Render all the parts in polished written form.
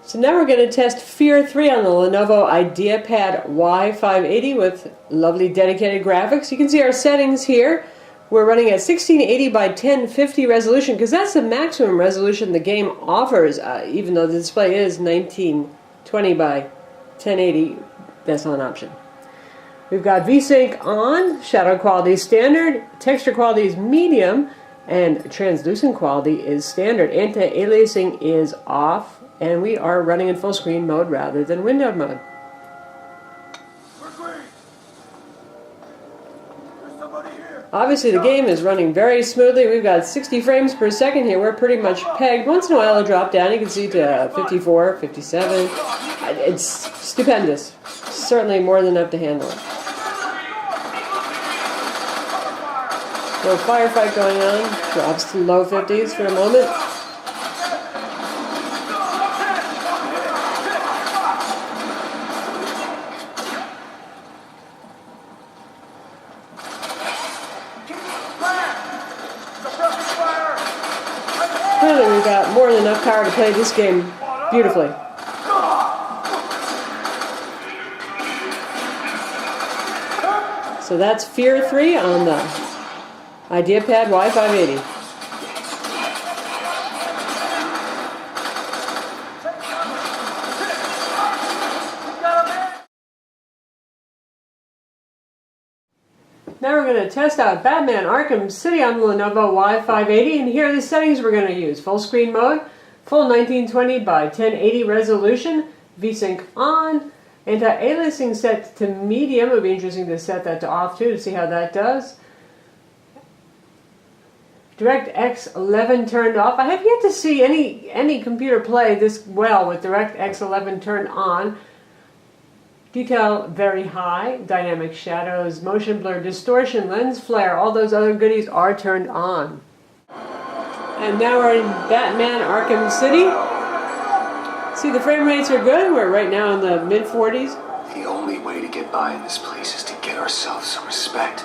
So now we're going to test F.E.A.R 3 on the Lenovo IdeaPad Y580 with lovely dedicated graphics. You can see our settings here. We're running at 1680 by 1050 resolution because that's the maximum resolution the game offers, even though the display is 1920 by 1080. That's not an option. We've got VSync on, shadow quality is standard, texture quality is medium, and translucent quality is standard. Anti-aliasing is off, and we are running in full screen mode rather than windowed mode. Obviously the game is running very smoothly. We've got 60 frames per second here. We're pretty much pegged. Once in a while it'll drop down. You can see to 54, 57. It's stupendous. Certainly more than enough to handle it. No firefight going on. Drops to low 50s for a moment. Clearly we've got more than enough power to play this game beautifully. So that's F.E.A.R 3 on the IdeaPad Y580. Now we're going to test out Batman Arkham City on the Lenovo Y580, and here are the settings we're going to use. Full screen mode, full 1920 by 1080 resolution, VSync on, anti-aliasing set to medium. It would be interesting to set that to off too to see how that does. DirectX 11 turned off. I have yet to see any computer play this well with DirectX 11 turned on. Detail very high, dynamic shadows, motion blur, distortion, lens flare, all those other goodies are turned on. And now we're in Batman Arkham City. See, the frame rates are good. We're right now in the mid-40s. The only way to get by in this place is to get ourselves some respect.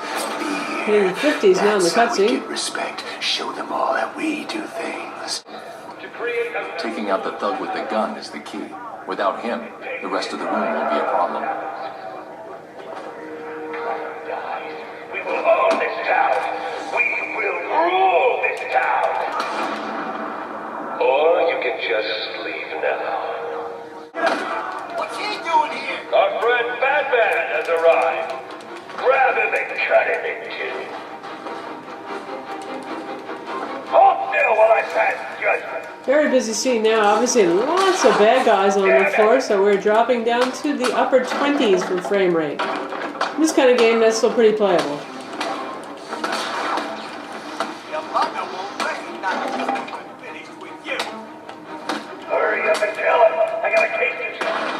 Hitting the 50s now in the cutscene. Get respect. Show them all that we do things. Taking out the thug with the gun is the key. Without him, the rest of the room will be a problem. We will own this town. We will rule this town. Or you can just leave now. What's he doing here? Our friend Batman has arrived. Grab him and cut him in two. Hold still while I pass judgment. Very busy scene now. Obviously lots of bad guys on the floor, so we're dropping down to the upper 20s for frame rate. In this kind of game, that's still pretty playable. Hurry up and tell him. I got a case to settle.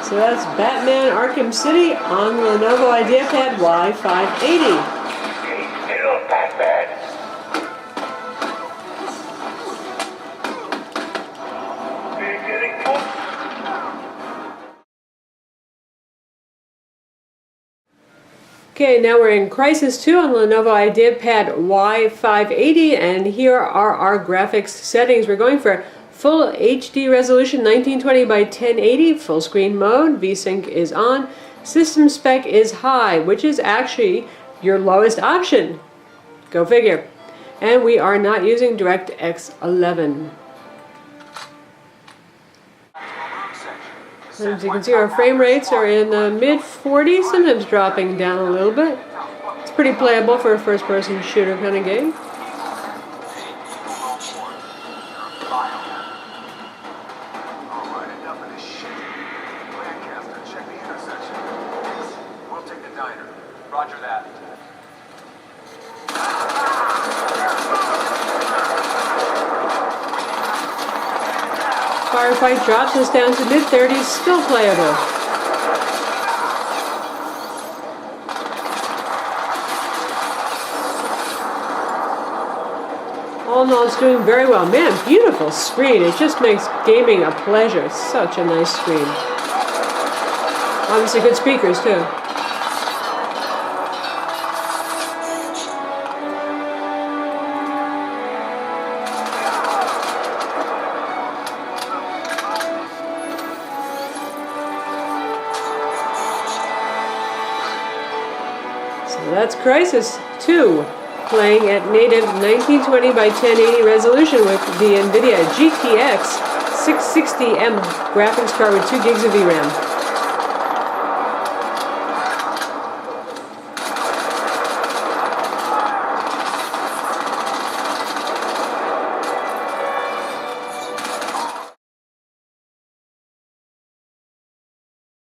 So that's Batman Arkham City on the Lenovo IdeaPad Y580. Okay, now we're in Crysis 2 on the Lenovo IdeaPad Y580, and here are our graphics settings. We're going for full HD resolution, 1920 by 1080, full screen mode, VSync is on, system spec is high, which is actually your lowest option. Go figure. And we are not using DirectX 11. As you can see, our frame rates are in the mid-40s, sometimes dropping down a little bit. It's pretty playable for a first-person shooter kind of game. Roger that. Firefight drops us down to mid-30s, still playable. All in all, it's doing very well. Man, beautiful screen. It just makes gaming a pleasure. It's such a nice screen. Obviously good speakers, too. That's Crysis 2, playing at native 1920 by 1080 resolution with the NVIDIA GTX660M graphics card with 2 gigs of VRAM.